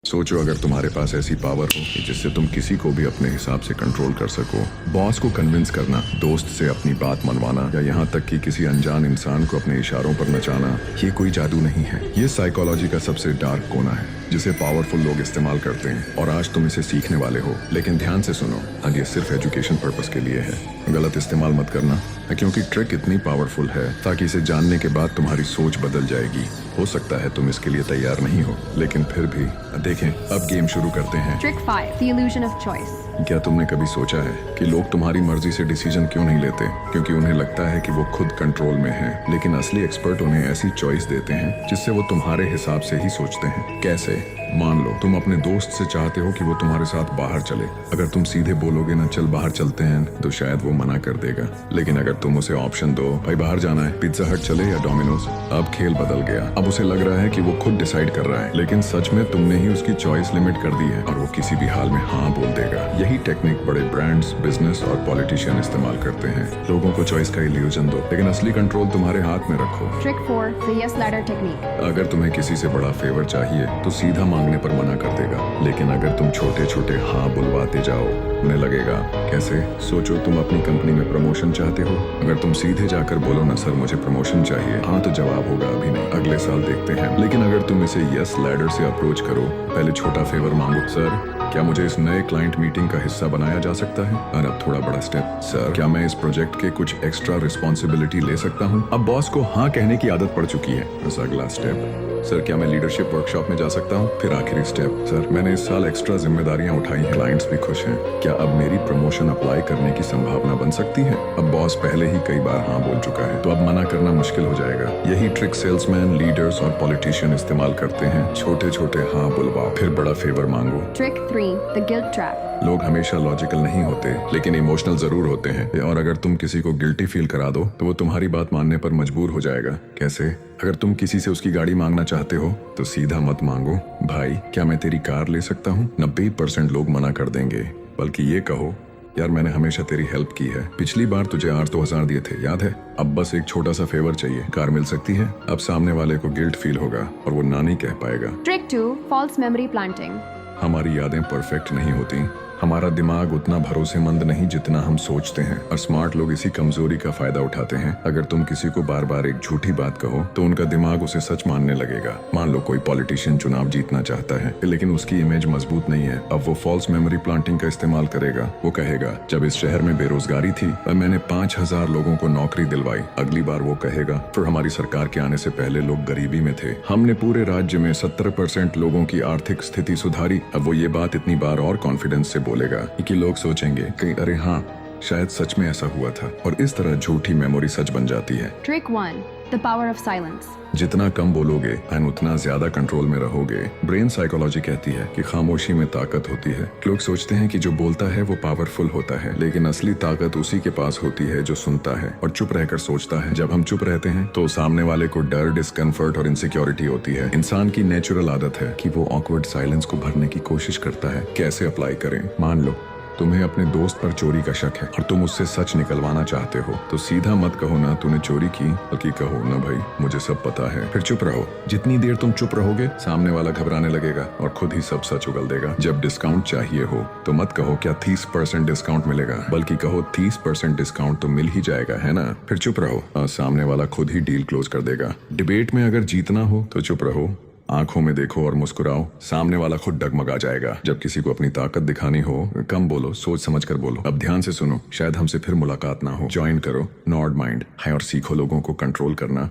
सोचो अगर तुम्हारे पास ऐसी पावर हो कि जिससे तुम किसी को भी अपने हिसाब से कंट्रोल कर सको। बॉस को कन्विंस करना, दोस्त से अपनी बात मनवाना या यहाँ तक कि किसी अनजान इंसान को अपने इशारों पर नचाना, ये कोई जादू नहीं है। ये साइकोलॉजी का सबसे डार्क कोना है जिसे पावरफुल लोग इस्तेमाल करते हैं और आज तुम इसे सीखने वाले हो। लेकिन ध्यान से सुनो, आज ये सिर्फ एजुकेशन पर्पस के लिए है। गलत इस्तेमाल मत करना, क्योंकि ट्रिक इतनी पावरफुल है ताकि इसे जानने के बाद तुम्हारी सोच बदल जाएगी। हो सकता है तुम इसके लिए तैयार नहीं हो, लेकिन फिर भी देखें। अब गेम शुरू करते हैं। Trick 5. The illusion of choice. क्या तुमने कभी सोचा है कि लोग तुम्हारी मर्जी से डिसीजन क्यों नहीं लेते? क्योंकि उन्हें लगता है कि वो खुद कंट्रोल में हैं। लेकिन असली एक्सपर्ट उन्हें ऐसी चॉइस देते हैं जिससे वो तुम्हारे हिसाब से ही सोचते हैं। कैसे? मान लो तुम अपने दोस्त से चाहते हो कि वो तुम्हारे साथ बाहर चले। अगर तुम सीधे बोलोगे ना चल बाहर चलते हैं, तो शायद वो मना कर देगा। लेकिन अगर तुम उसे ऑप्शन दो, भाई बाहर जाना है, पिज्जा हट चले या डोमिनोज, अब खेल बदल गया। अब उसे लग रहा है कि वो खुद डिसाइड कर रहा है, लेकिन सच में तुमने ही उसकी चॉइस लिमिट कर दी है और वो किसी भी हाल में हाँ बोल देगा। यही टेक्निक बड़े ब्रांड्स, बिजनेस और पॉलिटिशियन इस्तेमाल करते हैं। लोगों को चॉइस का इल्यूजन दो, लेकिन असली कंट्रोल तुम्हारे हाथ में रखो। Trick 4. The yes ladder technique. अगर तुम्हें किसी से बड़ा फेवर चाहिए तो सीधा मांगने पर मना कर देगा, लेकिन अगर तुम छोटे छोटे हाँ बुलवाते जाओ, उन्हें लगेगा। कैसे? सोचो तुम अपनी कंपनी में प्रमोशन चाहते हो। अगर तुम सीधे जाकर बोलो ना सर मुझे प्रमोशन चाहिए, हाँ तो जवाब होगा अभी नहीं, अगले साल देखते हैं। लेकिन अगर तुम इसे यस लैडर से अप्रोच करो, पहले छोटा फेवर मांगो, सर क्या मुझे इस नए क्लाइंट मीटिंग का हिस्सा बनाया जा सकता है? और अब थोड़ा बड़ा स्टेप, सर क्या मैं इस प्रोजेक्ट के कुछ एक्स्ट्रा रिस्पॉन्सिबिलिटी ले सकता हूँ? अब बॉस को हाँ कहने की आदत पड़ चुकी है। बस अगला स्टेप, सर क्या मैं लीडरशिप वर्कशॉप में जा सकता हूँ? फिर आखिरी स्टेप, सर मैंने इस साल एक्स्ट्रा जिम्मेदारियां उठाई हैं, क्लाइंट्स भी खुश हैं, क्या अब मेरी प्रमोशन अप्लाई करने की संभावना बन सकती है? अब बॉस पहले ही कई बार हाँ बोल चुका है, तो अब मना करना मुश्किल हो जाएगा। यही ट्रिक सेल्समैन, लीडर्स और पॉलिटिशियन इस्तेमाल करते हैं। छोटे छोटे हाँ बुलवाओ, फिर बड़ा फेवर मांगो। Trick 3. The guilt trap. लोग हमेशा लॉजिकल नहीं होते, लेकिन इमोशनल जरूर होते हैं। और अगर तुम किसी को गिल्टी फील करा दो तो वो तुम्हारी बात मानने पर मजबूर हो जाएगा। कैसे? अगर तुम किसी से उसकी गाड़ी मांगना चाहते हो तो सीधा मत मांगो, भाई क्या मैं तेरी कार ले सकता हूँ? 90% लोग मना कर देंगे। बल्कि ये कहो, यार मैंने हमेशा तेरी हेल्प की है, पिछली बार तुझे 8-9 दिए थे, याद है? अब बस एक छोटा सा फेवर चाहिए, कार मिल सकती है? अब सामने वाले को गिल्ट फील होगा और वो ना नहीं कह पाएगा। Trick 2. False memory planting. हमारी यादें परफेक्ट नहीं होती। हमारा दिमाग उतना भरोसेमंद नहीं जितना हम सोचते हैं, और स्मार्ट लोग इसी कमजोरी का फायदा उठाते हैं। अगर तुम किसी को बार बार एक झूठी बात कहो तो उनका दिमाग उसे सच मानने लगेगा। मान लो कोई पॉलिटिशियन चुनाव जीतना चाहता है, लेकिन उसकी इमेज मजबूत नहीं है। अब वो फॉल्स मेमोरी प्लांटिंग का इस्तेमाल करेगा। वो कहेगा जब इस शहर में बेरोजगारी थी और मैंने 5000 लोगों को नौकरी दिलवाई। अगली बार वो कहेगा फिर हमारी सरकार के आने से पहले लोग गरीबी में थे, हमने पूरे राज्य में 70% लोगों की आर्थिक स्थिति सुधारी। अब वो ये बात इतनी बार और कॉन्फिडेंस से बोलेगा कि लोग सोचेंगे कि अरे हाँ शायद सच में ऐसा हुआ था, और इस तरह झूठी मेमोरी सच बन जाती है। Trick 1. The power of silence. जितना कम बोलोगे एंड उतना ज्यादा कंट्रोल में रहोगे। ब्रेन साइकोलॉजी कहती है कि खामोशी में ताकत होती है। लोग सोचते हैं कि जो बोलता है वो पावरफुल होता है, लेकिन असली ताकत उसी के पास होती है जो सुनता है और चुप रहकर सोचता है। जब हम चुप रहते हैं तो सामने वाले को डर, डिस्कम्फर्ट और इनसिक्योरिटी होती है। इंसान की नेचुरल आदत है कि वो ऑकवर्ड साइलेंस को भरने की कोशिश करता है। कैसे अप्लाई करें? मान लो तुम्हें अपने दोस्त पर चोरी का शक है और तुम उससे सच निकलवाना चाहते हो, तो सीधा मत कहो ना तूने चोरी की, बल्कि कहो ना भाई मुझे सब पता है। फिर चुप रहो। जितनी देर तुम चुप रहोगे सामने वाला घबराने लगेगा और खुद ही सब सच उगल देगा। जब डिस्काउंट चाहिए हो तो मत कहो क्या 30% डिस्काउंट मिलेगा, बल्कि कहो 30% डिस्काउंट तो मिल ही जाएगा, है ना? फिर चुप रहो और सामने वाला खुद ही डील क्लोज कर देगा। डिबेट में अगर जीतना हो तो चुप रहो, आंखों में देखो और मुस्कुराओ, सामने वाला खुद डगमगा जाएगा। जब किसी को अपनी ताकत दिखानी हो कम बोलो, सोच समझ कर बोलो। अब ध्यान से सुनो, शायद हमसे फिर मुलाकात ना हो। ज्वाइन करो नॉर्ड माइंड है और सीखो लोगों को कंट्रोल करना